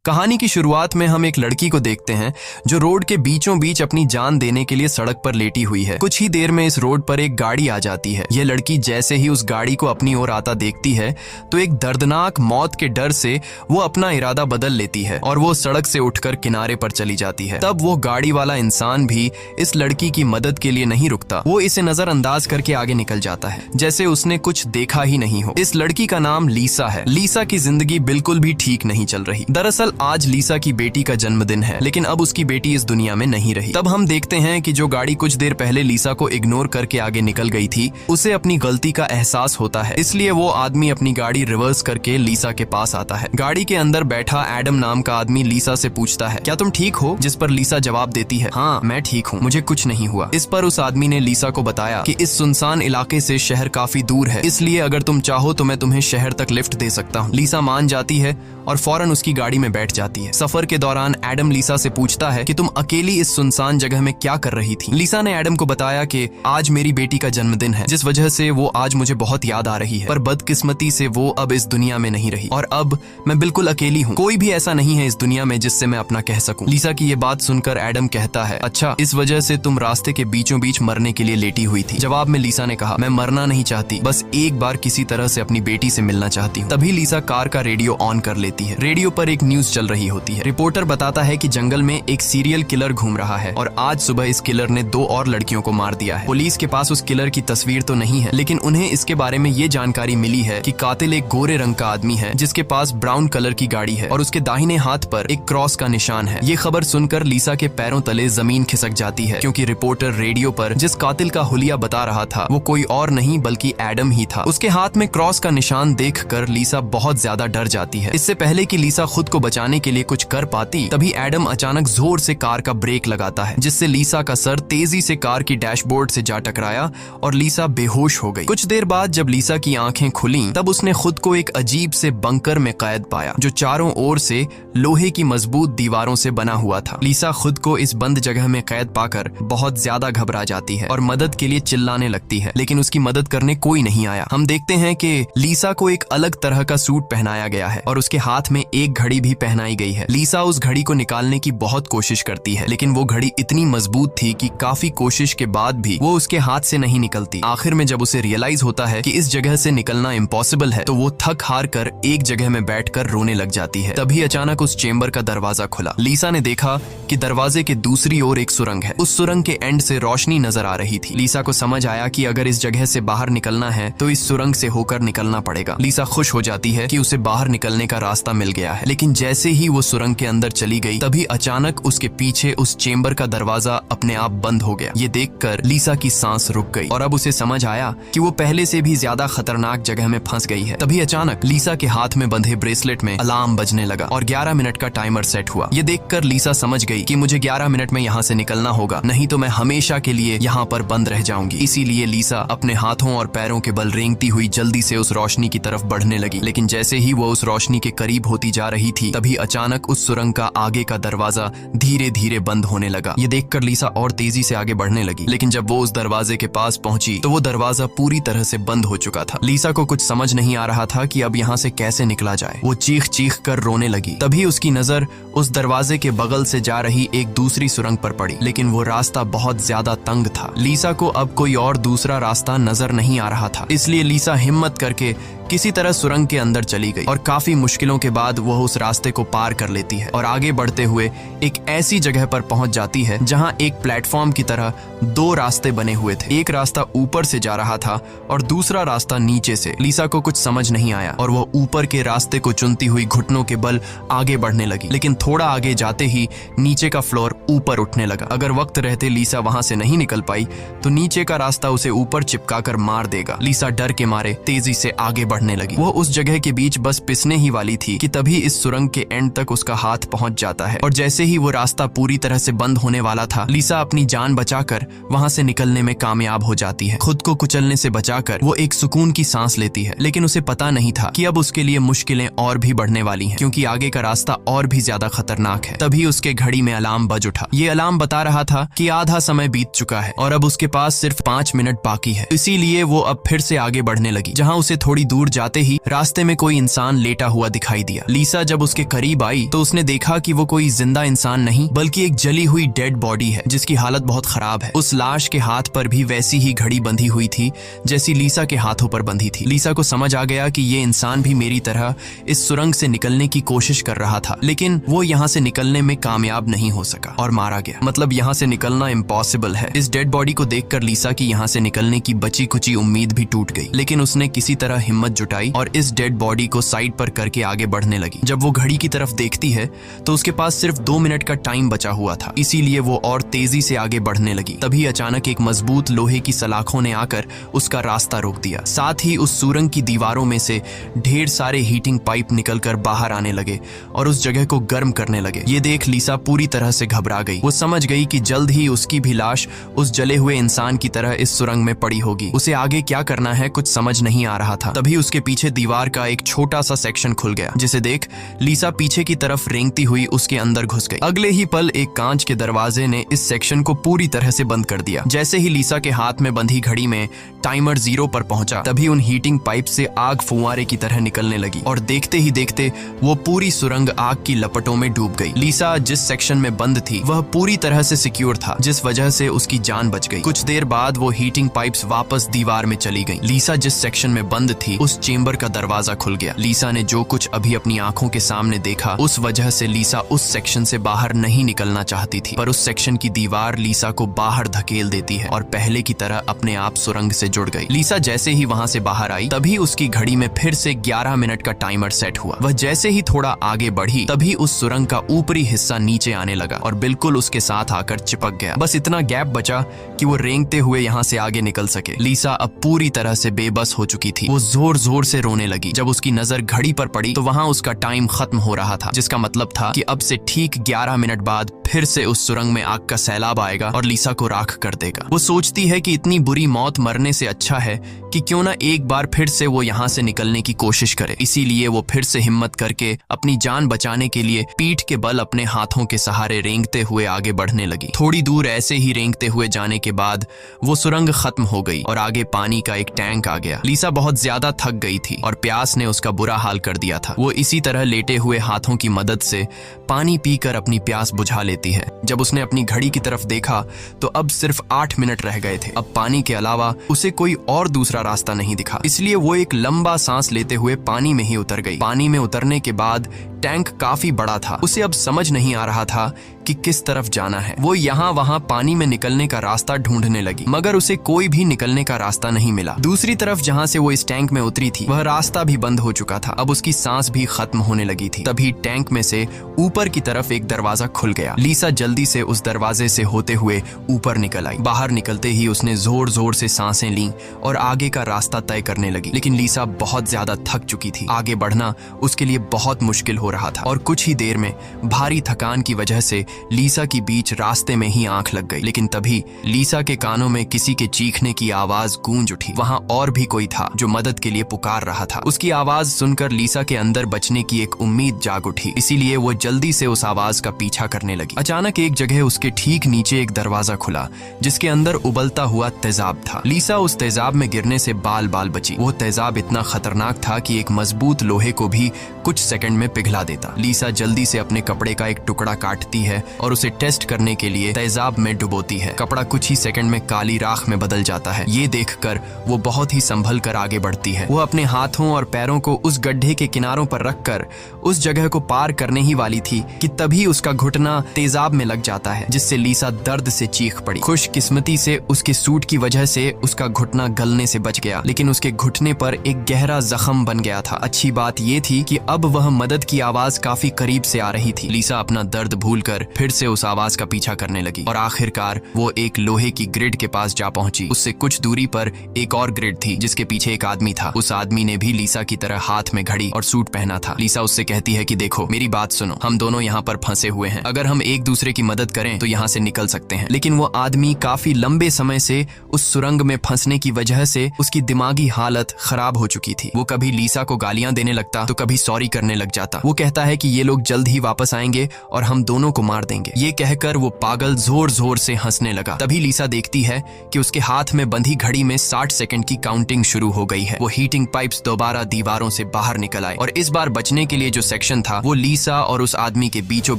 कहानी की शुरुआत में हम एक लड़की को देखते हैं जो रोड के बीचों बीच अपनी जान देने के लिए सड़क पर लेटी हुई है। कुछ ही देर में इस रोड पर एक गाड़ी आ जाती है। यह लड़की जैसे ही उस गाड़ी को अपनी ओर आता देखती है तो एक दर्दनाक मौत के डर से वो अपना इरादा बदल लेती है और वो सड़क से उठकर किनारे पर चली जाती है। तब वो गाड़ी वाला इंसान भी इस लड़की की मदद के लिए नहीं रुकता। वो इसे नजरअंदाज करके आगे निकल जाता है जैसे उसने कुछ देखा ही नहीं हो। इस लड़की का नाम लीसा है। लीसा की जिंदगी बिल्कुल भी ठीक नहीं चल रही। दरअसल आज लीसा की बेटी का जन्मदिन है, लेकिन अब उसकी बेटी इस दुनिया में नहीं रही। तब हम देखते हैं कि जो गाड़ी कुछ देर पहले लीसा को इग्नोर करके आगे निकल गई थी, उसे अपनी गलती का एहसास होता है। इसलिए वो आदमी अपनी गाड़ी रिवर्स करके लीसा के पास आता है। गाड़ी के अंदर बैठा एडम नाम का आदमी लीसा से पूछता है, क्या तुम ठीक हो? जिस पर लीसा जवाब देती है, हाँ मैं ठीक हूँ, मुझे कुछ नहीं हुआ। इस पर उस आदमी ने लीसा को बताया कि इस सुनसान इलाके से शहर काफी दूर है, इसलिए अगर तुम चाहो तो मैं तुम्हें शहर तक लिफ्ट दे सकता हूँ। लीसा मान जाती है और फौरन उसकी गाड़ी में बैठ जाती है। सफर के दौरान एडम लीसा से पूछता है कि तुम अकेली इस सुनसान जगह में क्या कर रही थी? लीसा ने एडम को बताया कि आज मेरी बेटी का जन्मदिन है, जिस वजह से वो आज मुझे बहुत याद आ रही है, पर बदकिस्मती से वो अब इस दुनिया में नहीं रही और अब मैं बिल्कुल अकेली हूँ। कोई भी ऐसा नहीं है इस दुनिया में जिससे मैं अपना कह सकूं। लीसा की ये बात सुनकर एडम कहता है, अच्छा इस वजह से तुम रास्ते के बीचों बीच मरने के लिए लेटी हुई थी? जवाब में लीसा ने कहा, मैं मरना नहीं चाहती, बस एक बार किसी तरह से अपनी बेटी से मिलना चाहती हूँ। तभी लीसा कार का रेडियो ऑन कर लेती है। रेडियो पर एक न्यूज चल रही होती है। रिपोर्टर बताता है कि जंगल में एक सीरियल किलर घूम रहा है और आज सुबह इस किलर ने 2 और लड़कियों को मार दिया है। पुलिस के पास उस किलर की तस्वीर तो नहीं है, लेकिन उन्हें इसके बारे में ये जानकारी मिली है कि कातिल एक गोरे रंग का आदमी है जिसके पास ब्राउन कलर की गाड़ी है और उसके दाहिने हाथ पर एक क्रॉस का निशान है। ये खबर सुनकर लीसा के पैरों तले जमीन खिसक जाती है, क्योंकि रिपोर्टर रेडियो पर जिस कातिल का हुलिया बता रहा था वो कोई और नहीं बल्कि एडम ही था। उसके हाथ में क्रॉस का निशान देखकर लीसा बहुत ज्यादा डर जाती है। इससे पहले कि लीसा खुद को बचाने के लिए कुछ कर पाती, तभी एडम अचानक जोर से कार का ब्रेक लगाता है, जिससे लीसा का सर तेजी से कार की डैशबोर्ड से जा टकराया और लीसा बेहोश हो गई। कुछ देर बाद जब लीसा की आंखें खुली तब उसने खुद को एक अजीब से बंकर में कैद पाया जो चारों ओर से लोहे की मजबूत दीवारों से बना हुआ था। लीसा खुद को इस बंद जगह में कैद पाकर बहुत ज्यादा घबरा जाती है और मदद के लिए चिल्लाने लगती है, लेकिन उसकी मदद करने कोई नहीं आया। हम देखते हैं कि लीसा को एक अलग तरह का सूट पहनाया गया है और उसके हाथ में एक घड़ी भी पहनाई गई है। लीसा उस घड़ी को निकालने की बहुत कोशिश करती है, लेकिन वो घड़ी इतनी मजबूत थी कि काफी कोशिश के बाद भी वो उसके हाथ से नहीं निकलती। आखिर में जब उसे रियलाइज होता है कि इस जगह से निकलना इम्पॉसिबल है, तो वो थक हार कर एक जगह में बैठकर रोने लग जाती है। तभी अचानक उस चेंबर का दरवाजा खुला। लीसा ने देखा कि दरवाजे के दूसरी ओर एक सुरंग है। उस सुरंग के एंड से रोशनी नजर आ रही थी। लीसा को समझ आया कि अगर इस जगह से बाहर निकलना है तो इस सुरंग से होकर निकलना पड़ेगा। लीसा खुश हो जाती है कि उसे बाहर निकलने का रास्ता मिल गया है, लेकिन जैसे ही वो सुरंग के अंदर चली गई तभी अचानक उसके पीछे उस चेंबर का दरवाजा अपने आप बंद हो गया। ये देखकर लीसा की सांस रुक गई और अब उसे समझ आया कि वो पहले से भी ज्यादा खतरनाक जगह में फंस गई है। तभी अचानक लीसा के हाथ में बंधे ब्रेसलेट में अलार्म बजने लगा और 11 मिनट का टाइमर सेट हुआ। ये देखकर लीसा समझ गई कि मुझे 11 मिनट में यहाँ से निकलना होगा, नहीं तो मैं हमेशा के लिए यहाँ पर बंद रह जाऊंगी। इसीलिए लीसा अपने हाथों और पैरों के बल रेंगती हुई जल्दी से उस रोशनी की तरफ बढ़ने लगी, लेकिन जैसे ही वो उस रोशनी के करीब होती जा रही थी तभी अचानक उस सुरंग का आगे का दरवाजा धीरे धीरे बंद होने लगा। ये देखकर लीसा और तेजी से आगे बढ़ने लगी, लेकिन जब वो उस दरवाजे के पास पहुंची तो वो दरवाजा पूरी तरह से बंद हो चुका था। लीसा को कुछ समझ नहीं आ रहा था कि अब यहाँ से कैसे निकला जाए। वो चीख चीख कर रोने लगी। तभी उसकी नजर उस दरवाजे के बगल से जा रही एक दूसरी सुरंग पर पड़ी, लेकिन वो रास्ता बहुत ज्यादा तंग था। लीसा को अब कोई और दूसरा रास्ता नजर नहीं आ रहा था, इसलिए लीसा हिम्मत करके किसी तरह सुरंग के अंदर चली गई और काफी मुश्किलों के बाद वह उस रास्ते को पार कर लेती है और आगे बढ़ते हुए एक ऐसी जगह पर पहुंच जाती है जहां एक प्लेटफॉर्म की तरह 2 रास्ते बने हुए थे। एक रास्ता ऊपर से जा रहा था और दूसरा रास्ता नीचे से। लीसा को कुछ समझ नहीं आया और वह ऊपर के रास्ते को चुनती हुई घुटनों के बल आगे बढ़ने लगी, लेकिन थोड़ा आगे जाते ही नीचे का फ्लोर ऊपर उठने लगा। अगर वक्त रहते लीसा वहां से नहीं निकल पाई तो नीचे का रास्ता उसे ऊपर चिपका कर मार देगा। लीसा डर के मारे तेजी से आगे बढ़ने लगी। वो उस जगह के बीच बस पिसने ही वाली थी कि तभी इस सुरंग के एंड तक उसका हाथ पहुंच जाता है और जैसे ही वो रास्ता पूरी तरह से बंद होने वाला था, लीसा अपनी जान बचाकर वहां से निकलने में कामयाब हो जाती है। खुद को कुचलने से बचाकर वो एक सुकून की सांस लेती है, लेकिन उसे पता नहीं था कि अब उसके लिए मुश्किलें और भी बढ़ने वाली हैं, क्योंकि आगे का रास्ता और भी ज्यादा खतरनाक है। तभी उसके घड़ी में अलार्म बज उठा। ये अलार्म बता रहा था कि आधा समय बीत चुका है और अब उसके पास सिर्फ 5 मिनट बाकी है। इसीलिए वो अब फिर से आगे बढ़ने लगी। जहाँ उसे थोड़ी दूर जाते ही रास्ते में कोई इंसान लेटा हुआ दिखाई दिया। लीसा जब उसके करीब आई तो उसने देखा कि वो कोई जिंदा इंसान नहीं बल्कि एक जली हुई डेड बॉडी है जिसकी हालत बहुत खराब है। उस लाश के हाथ पर भी वैसी ही घड़ी बंधी हुई थी जैसी लीसा के हाथों पर बंधी थी। लीसा को समझ आ गया कि ये इंसान भी मेरी तरह इस सुरंग से निकलने की कोशिश कर रहा था, लेकिन वो यहाँ से निकलने में कामयाब नहीं हो सका और मारा गया। मतलब यहाँ से निकलना इम्पॉसिबल है। इस डेड बॉडी को देखकर लीसा की यहाँ से निकलने की बची कुची उम्मीद भी टूट गई, लेकिन उसने किसी तरह हिम्मत जुटाई और इस डेड बॉडी को साइड पर करके आगे बढ़ने लगी। जब वो घड़ी की तरफ देखती है तो उसके पास सिर्फ 2 मिनट का टाइम बचा हुआ था, इसीलिए वो और तेजी से आगे बढ़ने लगी। तभी अचानक एक मजबूत लोहे की सलाखों ने आकर उसका रास्ता रोक दिया। साथ ही उस सुरंग की दीवारों में से ढेर सारे हीटिंग पाइप निकलकर बाहर आने लगे और उस जगह को गर्म करने लगे। ये देख लीसा पूरी तरह से घबरा गई। वो समझ गई कि जल्द ही उसकी भी लाश उस जले हुए इंसान की तरह इस सुरंग में पड़ी होगी। उसे आगे क्या करना है कुछ समझ नहीं आ रहा था। तभी उसके पीछे दीवार का एक छोटा सा सेक्शन खुल गया, जिसे देख लीसा पीछे की तरफ रेंगती हुई उसके अंदर घुस गई। अगले ही पल एक कांच के दरवाजे ने इस सेक्शन को पूरी तरह से बंद कर दिया। जैसे ही लीसा के हाथ में बंधी घड़ी में टाइमर 0 पर पहुंचा, तभी उन हीटिंग पाइप से आग फुंवारे की तरह निकलने लगी और देखते ही देखते वो पूरी सुरंग आग की लपटों में डूब गई। लीसा जिस सेक्शन में बंद थी वह पूरी तरह से सिक्योर था, जिस वजह से उसकी जान बच गई। कुछ देर बाद वो हीटिंग पाइप्स वापस दीवार में चली गई। लीसा जिस सेक्शन में बंद थी उस चेंबर का दरवाजा खुल गया। लीसा ने जो कुछ अभी अपनी आंखों के सामने देखा उस वजह से लीसा उस सेक्शन से बाहर नहीं निकलना चाहती थी, पर उस सेक्शन की दीवार लीसा को बाहर धकेल देती है और पहले की तरह अपने आप सुरंग से जुड़ गई। लीसा जैसे ही वहां से बाहर आई तभी उसकी घड़ी में फिर से 11 मिनट का टाइमर सेट हुआ। वह जैसे ही थोड़ा आगे बढ़ी तभी उस सुरंग का ऊपरी हिस्सा नीचे आने लगा और बिल्कुल उसके साथ आकर चिपक गया। बस इतना गैप बचा कि वो रेंगते हुए यहाँ से आगे निकल सके। लीसा अब पूरी तरह से बेबस हो चुकी थी। वो जोर जोर से रोने लगी। जब उसकी नजर घड़ी पर पड़ी तो वहां उसका टाइम खत्म हो रहा था, जिसका मतलब था कि अब से ठीक 11 मिनट बाद फिर से उस सुरंग में आग का सैलाब आएगा और लीसा को राख कर देगा। वो सोचती है कि इतनी बुरी मौत मरने से अच्छा है कि क्यों ना एक बार फिर से वो यहाँ से निकलने की कोशिश करे। इसीलिए वो फिर से हिम्मत करके अपनी जान बचाने के लिए पीठ के बल अपने हाथों के सहारे रेंगते हुए आगे बढ़ने लगी। थोड़ी दूर ऐसे ही रेंगते हुए जाने के बाद वो सुरंग खत्म हो गई और आगे पानी का एक टैंक आ गया। लीसा बहुत ज्यादा थक गई थी और प्यास ने उसका बुरा हाल कर दिया था। वो इसी तरह लेटे हुए हाथों की मदद से पानी पीकर अपनी प्यास बुझा लेती है। जब उसने अपनी घड़ी की तरफ देखा तो अब सिर्फ 8 मिनट रह गए थे। अब पानी के अलावा उसे कोई और दूसरा रास्ता नहीं दिखा, इसलिए वो एक लंबा सांस लेते हुए पानी में ही उतर गई। पानी में उतरने के बाद टैंक काफी बड़ा था। उसे अब समझ नहीं आ रहा था कि किस तरफ जाना है। वो यहाँ वहाँ पानी में निकलने का रास्ता ढूंढने लगी, मगर उसे कोई भी निकलने का रास्ता नहीं मिला। दूसरी तरफ जहाँ से वो इस टैंक में उतरी थी वह रास्ता भी बंद हो चुका था। अब उसकी सांस भी खत्म होने लगी थी। तभी टैंक में से ऊपर की तरफ एक दरवाजा खुल गया। लीसा जल्दी से उस दरवाजे से होते हुए ऊपर निकल आई। बाहर निकलते ही उसने जोर जोर से सांसें लीं और आगे का रास्ता तय करने लगी, लेकिन लीसा बहुत ज्यादा थक चुकी थी। आगे बढ़ना उसके लिए बहुत मुश्किल हो रहा था और कुछ ही देर में भारी थकान की वजह से लीसा की बीच रास्ते में ही आंख लग गई। लेकिन तभी लीसा के कानों में किसी के चीखने की आवाज गूंज उठी। वहां और भी कोई था जो मदद के लिए पुकार रहा था। उसकी आवाज सुनकर लीसा के अंदर बचने की एक उम्मीद जाग उठी, इसीलिए वो जल्दी से उस आवाज का पीछा करने लगी। अचानक एक जगह उसके ठीक नीचे एक दरवाजा खुला जिसके अंदर उबलता हुआ तेजाब था। लीसा उस तेजाब में गिरने से बाल बाल बची। वो तेजाब इतना खतरनाक था कि एक मजबूत लोहे को भी कुछ सेकंड में पिघला देता। लीसा जल्दी से अपने कपड़े का एक टुकड़ा काटती है और उसे टेस्ट करने के लिए तेजाब में डुबोती है। कपड़ा कुछ ही सेकंड में काली राख में बदल जाता है। ये देखकर वो बहुत ही संभल कर आगे बढ़ती है। वो अपने हाथों और पैरों को उस गड्ढे के किनारों पर रखकर उस जगह को पार करने ही वाली थी कि तभी उसका घुटना तेजाब में लग जाता है, जिससे लीसा दर्द से चीख पड़ी। खुशकिस्मती से उसके सूट की वजह से उसका घुटना गलने से बच गया, लेकिन उसके घुटने पर एक गहरा जख्म बन गया था। अच्छी बात ये थी कि अब वह मदद की आवाज काफी करीब से आ रही थी। लीसा अपना दर्द भूलकर फिर से उस आवाज का पीछा करने लगी और आखिरकार वो एक लोहे की ग्रिड के पास जा पहुंची। उससे कुछ दूरी पर एक और ग्रिड थी जिसके पीछे एक आदमी था। उस आदमी ने भी लीसा की तरह हाथ में घड़ी और सूट पहना था। लीसा उससे कहती है कि देखो मेरी बात सुनो, हम दोनों यहाँ पर फंसे हुए हैं। अगर हम एक दूसरे की मदद करें तो यहाँ से निकल सकते हैं। लेकिन वो आदमी काफी लंबे समय से उस सुरंग में फंसने की वजह से उसकी दिमागी हालत खराब हो चुकी थी। वो कभी लीसा को गालियां देने लगता तो कभी सॉरी करने लग जाता। वो कहता है कि ये लोग जल्द ही वापस आएंगे और हम दोनों को मार मार देंगे। ये कहकर वो पागल जोर जोर से हंसने लगा। तभी लीसा देखती है कि उसके हाथ में बंधी घड़ी में 60 सेकंड की काउंटिंग शुरू हो गई है। वो हीटिंग पाइप्स दोबारा दीवारों से बाहर निकल आए और इस बार बचने के लिए जो सेक्शन था वो लीसा और उस आदमी के बीचों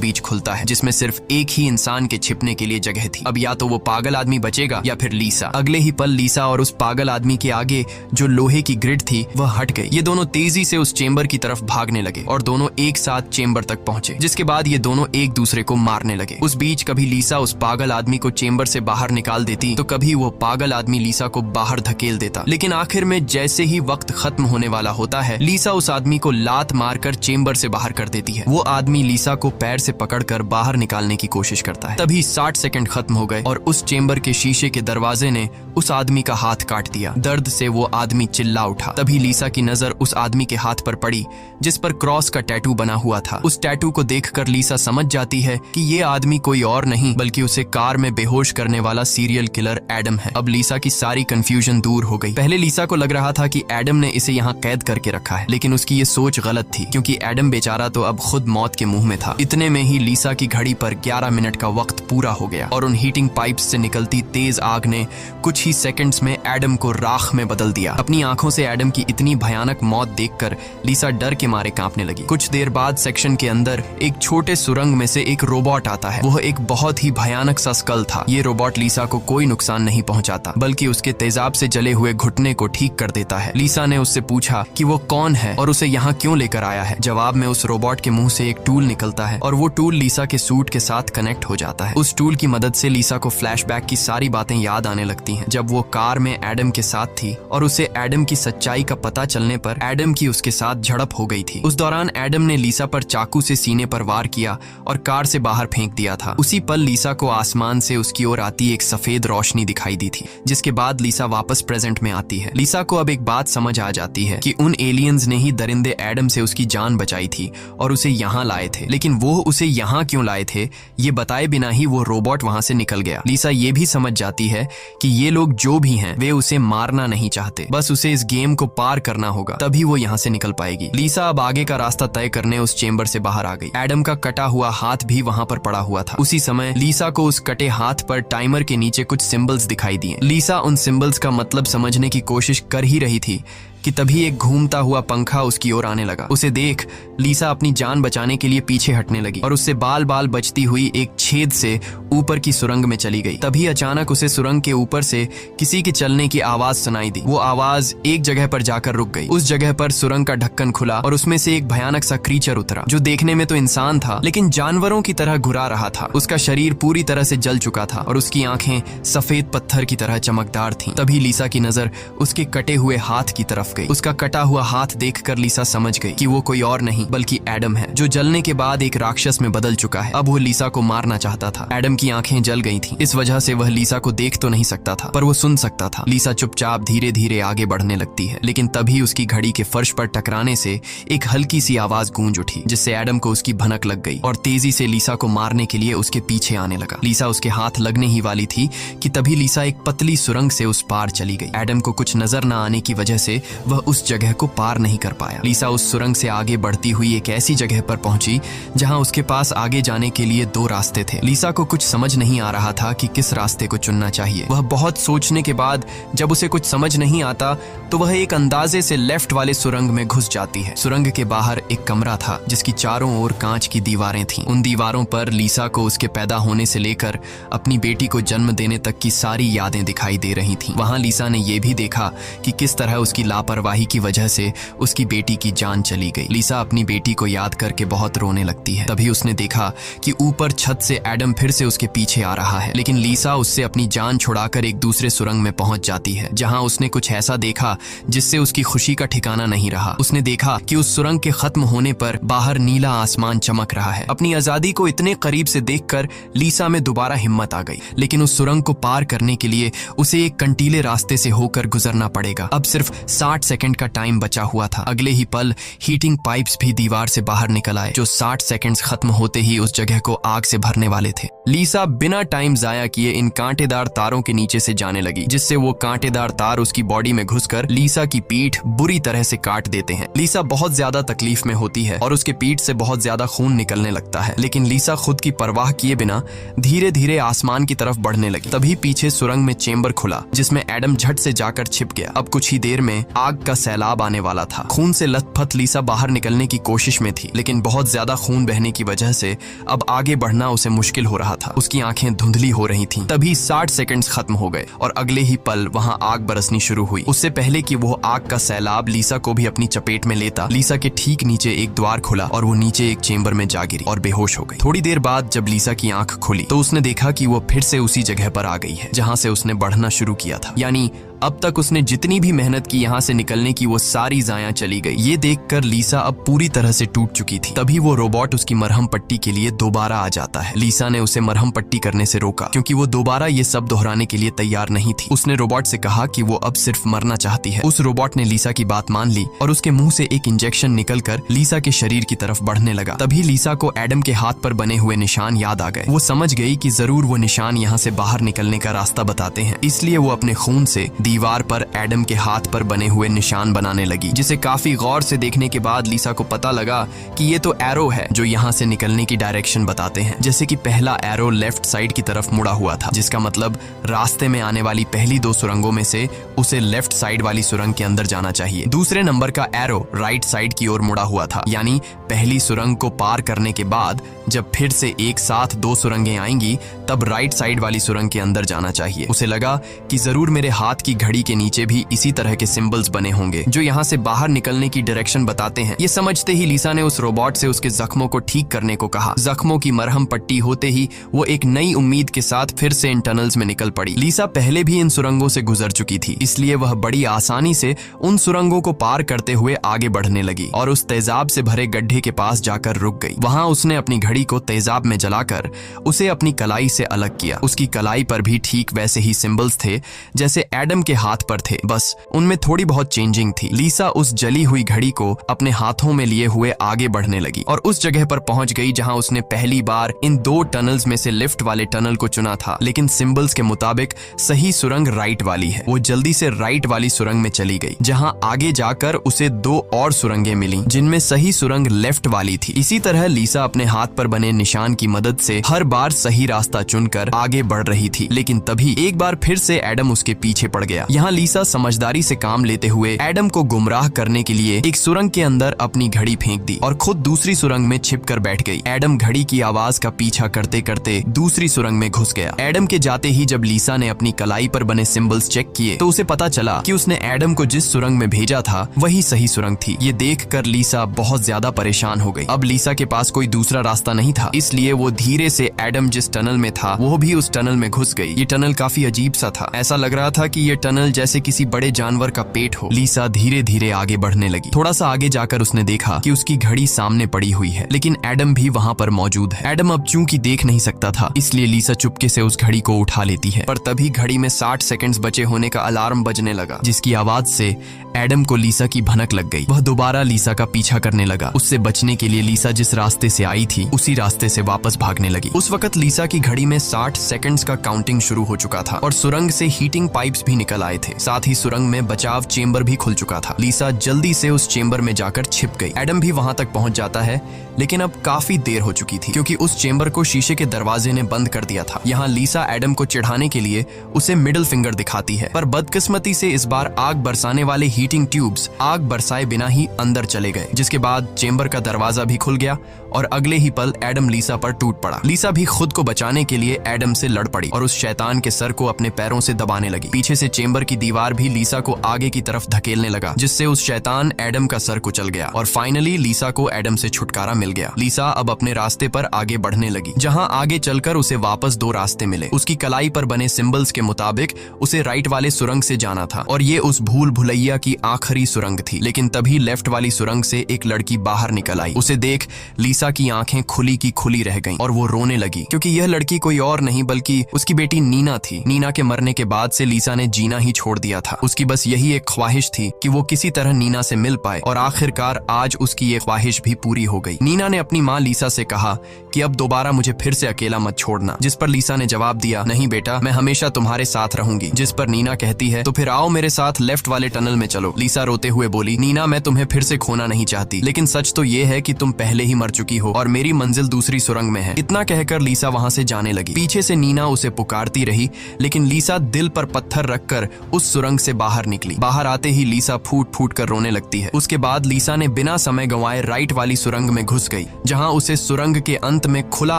बीच खुलता है, जिसमें सिर्फ एक ही इंसान के छिपने के लिए जगह थी। अब या तो वो पागल आदमी बचेगा या फिर लीसा। अगले ही पल लीसा और उस पागल आदमी के आगे जो लोहे की ग्रिड थी वह हट गई। ये दोनों तेजी से उस चेंबर की तरफ भागने लगे और दोनों एक साथ चेंबर तक पहुंचे, जिसके बाद ये दोनों एक दूसरे को मारने लगे। उस बीच कभी लीसा उस पागल आदमी को चेंबर से बाहर निकाल देती तो कभी वो पागल आदमी लीसा को बाहर धकेल देता। लेकिन आखिर में जैसे ही वक्त खत्म होने वाला होता है, लीसा उस आदमी को लात मारकर चेंबर से बाहर कर देती है। वो आदमी लीसा को पैर से पकड़कर बाहर निकालने की कोशिश करता है। तभी 60 सेकंड खत्म हो गए और उस चेंबर के शीशे के दरवाजे ने उस आदमी का हाथ काट दिया। दर्द से वो आदमी चिल्ला उठा। तभी लीसा की नजर उस आदमी के हाथ पर पड़ी जिस पर क्रॉस का टैटू बना हुआ था। उस टैटू को देखकर लीसा समझ जाती है कि ये आदमी कोई और नहीं बल्कि उसे कार में बेहोश करने वाला सीरियल किलर एडम है। अब लीसा की सारी कंफ्यूजन दूर हो गई। पहले लीसा को लग रहा था कि एडम ने इसे यहाँ कैद करके रखा है, लेकिन उसकी ये सोच गलत थी क्योंकि एडम बेचारा तो अब खुद मौत के मुंह में था। इतने में ही लीसा की घड़ी पर 11 मिनट का वक्त पूरा हो गया और उन हीटिंग पाइप्स से निकलती तेज आग ने कुछ ही सेकंड्स में एडम को राख में बदल दिया। अपनी आंखों से एडम की इतनी भयानक मौत देखकर लीसा डर के मारे कांपने लगी। कुछ देर बाद सेक्शन के अंदर एक छोटे सुरंग में से एक रोबोट आता है। वह एक बहुत ही भयानक सा स्कल था। ये रोबोट लीसा को कोई नुकसान नहीं पहुंचाता बल्कि उसके तेजाब से जले हुए घुटने को ठीक कर देता है। लीसा ने उससे पूछा कि वो कौन है और उसे यहाँ क्यों लेकर आया है। जवाब में उस रोबोट के मुंह से एक टूल निकलता है और वो टूल लीसा के सूट के साथ कनेक्ट हो जाता है। उस टूल की मदद से लीसा को फ्लैशबैक की सारी बातें याद आने लगती हैं, जब वो कार में एडम के साथ थी और उसे एडम की सच्चाई का पता चलने पर एडम की उसके साथ झड़प हो गई थी। उस दौरान एडम ने लीसा पर चाकू से सीने पर वार किया और कार से बाहर फेंक दिया था। उसी पल लीसा को आसमान से उसकी ओर आती एक सफेद रोशनी दिखाई दी थी, जिसके बाद लीसा वापस प्रेजेंट में आती है। लीसा को अब एक बात समझ आ जाती है कि उन एलियंस ने ही दरिंदे एडम से उसकी जान बचाई थी और उसे यहाँ लाए थे, लेकिन वो उसे यहाँ क्यों लाए थे ये बताए बिना ही वो रोबोट वहां से निकल गया। लीसा ये भी समझ जाती है कि ये लोग जो भी हैं वे उसे मारना नहीं चाहते, बस उसे इस गेम को पार करना होगा, तभी वो यहाँ से निकल पाएगी। लीसा अब आगे का रास्ता तय करने उस चेंबर से बाहर आ गई। एडम का कटा हुआ हाथ भी वहां पर पड़ा हुआ था। उसी समय लीसा को उस कटे हाथ पर टाइमर के नीचे कुछ सिंबल्स दिखाई दिए। लीसा उन सिंबल्स का मतलब समझने की कोशिश कर ही रही थी कि तभी एक घूमता हुआ पंखा उसकी ओर आने लगा। उसे देख लीसा अपनी जान बचाने के लिए पीछे हटने लगी और उससे बाल बाल बचती हुई एक छेद से ऊपर की सुरंग में चली गई। तभी अचानक उसे सुरंग के ऊपर से किसी के चलने की आवाज सुनाई दी। वो आवाज एक जगह पर जाकर रुक गई। उस जगह पर सुरंग का ढक्कन खुला और उसमें से एक भयानक सा क्रीचर उतरा, जो देखने में तो इंसान था लेकिन जानवरों की तरह घुरा रहा था। उसका शरीर पूरी तरह से जल चुका था और उसकी आंखें सफेद पत्थर की तरह चमकदार थीं। तभी लीसा की नजर उसके कटे हुए हाथ की तरफ गई। उसका कटा हुआ हाथ देखकर लीसा समझ गई कि वो कोई और नहीं बल्कि एडम है, जो जलने के बाद एक राक्षस में बदल चुका है। अब वो लीसा को मारना चाहता था। एडम की आंखें जल गई थीं, इस वजह से वह लीसा को देख तो नहीं सकता था पर वो सुन सकता था। लीसा चुपचाप धीरे धीरे आगे बढ़ने लगती है, लेकिन तभी उसकी घड़ी के फर्श पर टकराने से एक हल्की सी आवाज गूंज उठी, जिससे एडम को उसकी भनक लग गई और तेजी से लीसा को मारने के लिए उसके पीछे आने लगा। लीसा उसके हाथ लगने ही वाली थी कि तभी लीसा एक पतली सुरंग से उस पार चली गई। एडम को कुछ नजर न आने की वजह से वह उस जगह को पार नहीं कर पाया। लीसा उस सुरंग से आगे बढ़ती हुई एक ऐसी जगह पर पहुंची जहां उसके पास आगे जाने के लिए 2 रास्ते थे। लीसा को कुछ समझ नहीं आ रहा था कि किस रास्ते को चुनना चाहिए। वह बहुत सोचने के बाद जब उसे कुछ समझ नहीं आता तो वह एक अंदाजे से लेफ्ट वाले सुरंग में घुस जाती है। सुरंग के बाहर एक कमरा था जिसकी चारों ओर कांच की दीवारें थीं। उन दीवारों पर लीसा को उसके पैदा होने से लेकर अपनी बेटी को जन्म देने तक की सारी यादें दिखाई दे रही थीं। वहां लीसा ने यह भी देखा कि किस तरह उसकी लापरवाही की वजह से उसकी बेटी की जान चली गई। लीसा अपनी बेटी को याद करके बहुत रोने लगती है। तभी उसने देखा कि ऊपर छत से एडम फिर से उसके पीछे आ रहा है, लेकिन लीसा उससे अपनी जान छुड़ाकर एक दूसरे सुरंग में पहुंच जाती है, जहां उसने कुछ ऐसा देखा जिससे उसकी खुशी का ठिकाना नहीं रहा। उसने देखा कि उस सुरंग के खत्म होने पर बाहर नीला आसमान चमक रहा है। अपनी आजादी को इतने करीब से देखकर लीसा में दोबारा हिम्मत आ गई, लेकिन उस सुरंग को पार करने के लिए उसे एक कंटीले रास्ते से होकर गुजरना पड़ेगा। अब सिर्फ 60 60 सेकंड का टाइम बचा हुआ था। अगले ही पल हीटिंग पाइप्स भी दीवार से बाहर निकल आए, जो 60 सेकंड्स खत्म होते ही उस जगह को आग से भरने वाले थे। लीसा बिना टाइम जाया किए इन कांटेदार तारों के नीचे से जाने लगी, जिससे वो कांटेदार तार उसकी बॉडी में घुसकर लीसा की पीठ बुरी तरह से काट देते हैं। लीसा बहुत ज्यादा तकलीफ में होती है और उसके पीठ से बहुत ज्यादा खून निकलने लगता है, लेकिन लीसा खुद की परवाह किए बिना धीरे धीरे आसमान की तरफ बढ़ने लगी। तभी पीछे सुरंग में चेंबर खुला, जिसमें एडम झट से जाकर छिप गया। अब कुछ ही देर में आग का सैलाब आने वाला था। खून से लथपथ लीसा बाहर निकलने की कोशिश में थी, लेकिन बहुत ज्यादा खून बहने की वजह से अब आगे बढ़ना उसे मुश्किल हो रहा था। उसकी आंखें धुंधली हो रही थीं। तभी 60 सेकंड्स खत्म हो गए और अगले ही पल वहां आग बरसनी शुरू हुई। उससे पहले कि वो आग का सैलाब लीसा को भी अपनी चपेट में लेता, लीसा के ठीक नीचे एक द्वार खुला और वो नीचे एक चेंबर में जा गिरी और बेहोश हो गई। थोड़ी देर बाद जब लीसा की आंख खुली तो उसने देखा कि वो फिर से उसी जगह पर आ गई है जहां से उसने बढ़ना शुरू किया था। यानी अब तक उसने जितनी भी मेहनत की यहाँ से निकलने की, वो सारी जाया चली गई। ये देखकर लीसा अब पूरी तरह से टूट चुकी थी। तभी वो रोबोट उसकी मरहम पट्टी के लिए दोबारा आ जाता है। लीसा ने उसे मरहम पट्टी करने से रोका, क्योंकि वो दोबारा ये सब दोहराने के लिए तैयार नहीं थी। उसने रोबोट से कहा कि वो अब सिर्फ मरना चाहती है। उस रोबोट ने लीसा की बात मान ली और उसके मुंह से एक इंजेक्शन निकलकर लीसा के शरीर की तरफ बढ़ने लगा। तभी लीसा को एडम के हाथ पर बने हुए निशान याद आ गए। वो समझ गई कि जरूर वो निशान यहाँ से बाहर निकलने का रास्ता बताते हैं, इसलिए वो अपने खून से दीवार पर एडम के हाथ पर बने हुए निशान बनाने लगी, जिसे काफी गौर से देखने के बाद लीसा को पता लगा कि ये तो एरो है जो यहाँ से निकलने की डायरेक्शन बताते हैं। जैसे कि पहला एरो लेफ्ट साइड की तरफ मुड़ा हुआ था, जिसका मतलब रास्ते में आने वाली पहली 2 सुरंगों में से उसे लेफ्ट साइड वाली सुरंग के अंदर जाना चाहिए। दूसरे नंबर का एरो राइट साइड की ओर मुड़ा हुआ था, यानी पहली सुरंग को पार करने के बाद जब फिर से एक साथ 2 सुरंगें आएंगी तब राइट साइड वाली सुरंग के अंदर जाना चाहिए। उसे लगा कि जरूर मेरे हाथ की घड़ी के नीचे भी इसी तरह के सिंबल्स बने होंगे जो यहाँ से बाहर निकलने की डायरेक्शन बताते हैं। ये समझते ही लीसा ने उस रोबोट से उसके जख्मों को ठीक करने को कहा। जख्मों की मरहम पट्टी होते ही वो एक नई उम्मीद के साथ फिर से इन टनल्स में निकल पड़ी। लीसा पहले भी इन सुरंगों से गुजर चुकी थी, इसलिए वह बड़ी आसानी से उन सुरंगों को पार करते हुए आगे बढ़ने लगी और उस तेजाब से भरे गड्ढे के पास जाकर रुक गई। वहां उसने अपनी घड़ी को तेजाब में जलाकर उसे अपनी कलाई से अलग किया। उसकी कलाई पर भी ठीक वैसे ही सिंबल्स थे जैसे एडम के हाथ पर थे, बस उनमें थोड़ी बहुत चेंजिंग थी। लीसा उस जली हुई घड़ी को अपने हाथों में लिए हुए आगे बढ़ने लगी और उस जगह पर पहुंच गई जहां उसने पहली बार इन 2 टनल्स में से लिफ्ट वाले टनल को चुना था, लेकिन सिंबल्स के मुताबिक सही सुरंग राइट वाली है। वो जल्दी से राइट वाली सुरंग में चली गई, जहां आगे जाकर उसे 2 और सुरंगें मिली जिनमें सही सुरंग लेफ्ट वाली थी। इसी तरह लीसा अपने हाथ पर बने निशान की मदद से हर बार सही रास्ता चुनकर आगे बढ़ रही थी, लेकिन तभी एक बार फिर से एडम उसके पीछे पड़ गया। यहाँ लीसा समझदारी से काम लेते हुए एडम को गुमराह करने के लिए एक सुरंग के अंदर अपनी घड़ी फेंक दी और खुद दूसरी सुरंग में छिपकर बैठ गई। एडम घड़ी की आवाज का पीछा करते करते दूसरी सुरंग में घुस गया। एडम के जाते ही जब लीसा ने अपनी कलाई पर बने सिंबल्स चेक किए तो उसे पता चला कि उसने एडम को जिस सुरंग में भेजा था वही सही सुरंग थी। ये देखकर लीसा बहुत ज्यादा परेशान हो गई। अब लीसा के पास कोई दूसरा रास्ता नहीं था, इसलिए वो धीरे से एडम जिस टनल में था वो भी उस टनल में घुस गई। ये टनल काफी अजीब सा था। ऐसा लग रहा था कि ये टनल जैसे किसी बड़े जानवर का पेट हो। लीसा धीरे धीरे आगे बढ़ने लगी। थोड़ा सा आगे जाकर उसने देखा कि उसकी घड़ी सामने पड़ी हुई है, लेकिन एडम भी वहाँ पर मौजूद है। एडम अब चूंकि देख नहीं सकता था, इसलिए लीसा चुपके से उस घड़ी को उठा लेती है, पर तभी घड़ी में 60 सेकंड्स बचे होने का अलार्म बजने लगा, जिसकी आवाज से एडम को लीसा की भनक लग गई। वह दोबारा लीसा का पीछा करने लगा। उससे बचने के लिए लीसा जिस रास्ते से आई थी उसी रास्ते से वापस भागने लगी। उस वक्त लीसा की घड़ी में 60 सेकंड्स का काउंटिंग शुरू हो चुका था और सुरंग से हीटिंग पाइप्स भी निकल आए थे। साथ ही सुरंग में बचाव चेंबर भी खुल चुका था। लीसा जल्दी से उस चेंबर में जाकर छिप गई। एडम भी वहां तक पहुंच जाता है, लेकिन अब काफी देर हो चुकी थी क्योंकि उस चेंबर को शीशे के दरवाजे ने बंद कर दिया था। यहाँ लीसा एडम को चिढ़ाने के लिए उसे मिडिल फिंगर दिखाती है, पर बदकिस्मती से इस बार आग बरसाने वाले हीटिंग ट्यूब्स आग बरसाए बिना ही अंदर चले गए, जिसके बाद चेंबर का दरवाजा भी खुल गया और अगले ही पल एडम लीसा पर टूट पड़ा। लीसा भी खुद को बचाने के लिए एडम से लड़ पड़ी और उस शैतान के सर को अपने पैरों से दबाने लगी। पीछे से चेंबर की दीवार भी लीसा को आगे की तरफ धकेलने लगा, जिससे उस शैतान एडम का सर कुचल गया और फाइनली लीसा को एडम से छुटकारा मिल गया। लीसा अब अपने रास्ते पर आगे बढ़ने लगी, जहाँ आगे चलकर उसे वापस 2 रास्ते मिले। उसकी कलाई पर बने सिंबल्स के मुताबिक उसे राइट वाले सुरंग से जाना था और ये उस भूल भुलैया की आखिरी सुरंग थी, लेकिन तभी लेफ्ट वाली सुरंग से एक लड़की बाहर निकल आई। उसे देख लीसा की आंखें खुली की खुली रह गईं और वो रोने लगी, क्योंकि यह लड़की कोई और नहीं बल्कि उसकी बेटी नीना थी। नीना के मरने के बाद से लीसा ने जीना ही छोड़ दिया था। उसकी बस यही एक ख्वाहिश थी कि वो किसी तरह नीना से मिल पाए, और आखिरकार आज उसकी ये ख्वाहिश भी पूरी हो गई। नीना ने अपनी माँ लीसा से कहा कि अब दोबारा मुझे फिर से अकेला मत छोड़ना, जिस पर लीसा ने जवाब दिया, नहीं बेटा, मैं हमेशा तुम्हारे साथ रहूंगी। जिस पर नीना कहती है, तो फिर आओ मेरे साथ लेफ्ट वाले टनल में चलो। लीसा रोते हुए बोली, नीना, मैं तुम्हें फिर से खोना नहीं चाहती, लेकिन सच तो ये है कि तुम पहले ही मर चुकी हो और मेरी मंजिल दूसरी सुरंग में है। इतना कहकर लीसा वहां से जाने लगी। पीछे से नीना उसे पुकारती रही, लेकिन लीसा दिल पर पत्थर रखकर उस सुरंग से बाहर निकली। बाहर आते ही लीसा फूट फूट कर रोने लगती है। उसके बाद लीसा ने बिना समय गंवाए राइट वाली सुरंग में घुस गई, जहां उसे सुरंग के अंत में खुला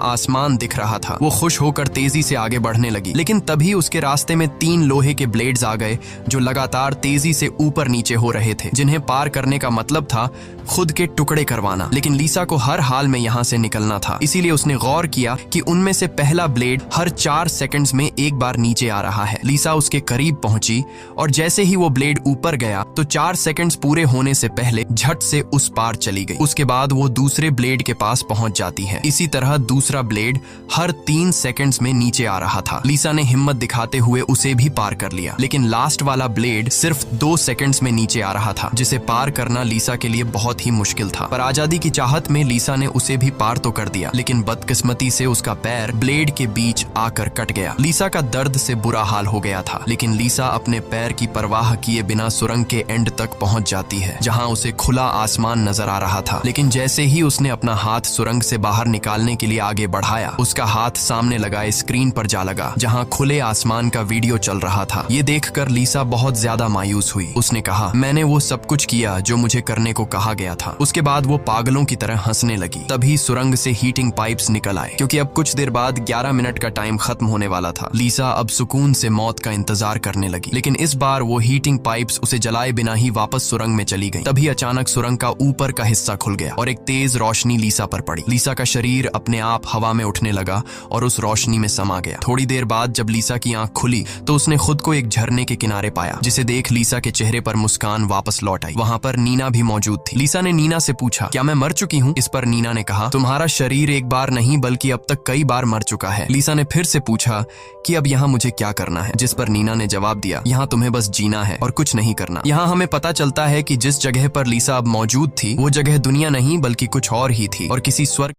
आसमान दिख रहा था। वो खुश होकर तेजी से आगे बढ़ने लगी, लेकिन तभी उसके रास्ते में 3 लोहे के ब्लेड्स आ गए जो लगातार तेजी से ऊपर नीचे हो रहे थे, जिन्हें पार करने का मतलब था खुद के टुकड़े करवाना। लेकिन लीसा को हर हाल में यहाँ से निकलना था, इसीलिए उसने गौर किया कि उनमें से पहला ब्लेड हर 4 सेकंड्स में एक बार नीचे आ रहा है। लीसा उसके करीब पहुंची और जैसे ही वो ब्लेड ऊपर गया तो 4 सेकंड्स पूरे होने से पहले झट से उस पार चली गई। उसके बाद वो दूसरे ब्लेड के पास पहुंच जाती है। इसी तरह दूसरा ब्लेड हर 3 सेकंड्स में नीचे आ रहा था। लीसा ने हिम्मत दिखाते हुए उसे भी पार कर लिया, लेकिन लास्ट वाला ब्लेड सिर्फ 2 सेकंड्स में नीचे आ रहा था, जिसे पार करना लीसा के लिए बहुत ही मुश्किल था। पर आजादी की चाहत में लीसा ने उसे भी पार तो कर दिया, लेकिन बदकिस्मती से उसका पैर ब्लेड के बीच आकर कट गया। लीसा का दर्द से बुरा हाल हो गया था, लेकिन लीसा अपने पैर की परवाह किए बिना सुरंग के एंड तक पहुंच जाती है, जहां उसे खुला आसमान नजर आ रहा था। लेकिन जैसे ही उसने अपना हाथ सुरंग से बाहर निकालने के लिए आगे बढ़ाया, उसका हाथ सामने लगाए स्क्रीन पर जा लगा, जहां खुले आसमान का वीडियो चल रहा था। ये देखकर लीसा बहुत ज्यादा मायूस हुई। उसने कहा, मैंने वो सब कुछ किया जो मुझे करने को कहा गया था। उसके बाद वो पागलों की तरह हंसने लगी। तभी सुरंग से हीटिंग पाइप्स निकल आए, क्योंकि अब कुछ देर बाद 11 मिनट का टाइम खत्म होने वाला था। लीसा अब सुकून से मौत का इंतजार करने लगी, लेकिन इस बार वो हीटिंग पाइप्स उसे जलाए बिना ही वापस सुरंग में चली गई। तभी अचानक सुरंग का ऊपर का हिस्सा खुल गया और एक तेज रोशनी लीसा पर पड़ी। लीसा का शरीर अपने आप हवा में उठने लगा और उस रोशनी में समा गया। थोड़ी देर बाद जब लीसा की आंख खुली तो उसने खुद को एक झरने के किनारे पाया, जिसे देख लीसा के चेहरे पर मुस्कान वापस लौट आई। वहां पर नीना भी मौजूद थी। लीसा ने नीना से पूछा, क्या मैं मर चुकी हूँ? इस पर नीना ने कहा, तुम्हारा शरीर एक बार नहीं बल्कि अब तक कई बार मर चुका है। लीसा ने फिर से पूछा कि अब यहाँ मुझे क्या करना है? जिस पर नीना ने जवाब दिया, यहाँ तुम्हें बस जीना है और कुछ नहीं करना। यहाँ हमें पता चलता है कि जिस जगह पर लीसा अब मौजूद थी वो जगह दुनिया नहीं बल्कि कुछ और ही थी, और किसी स्वर्ग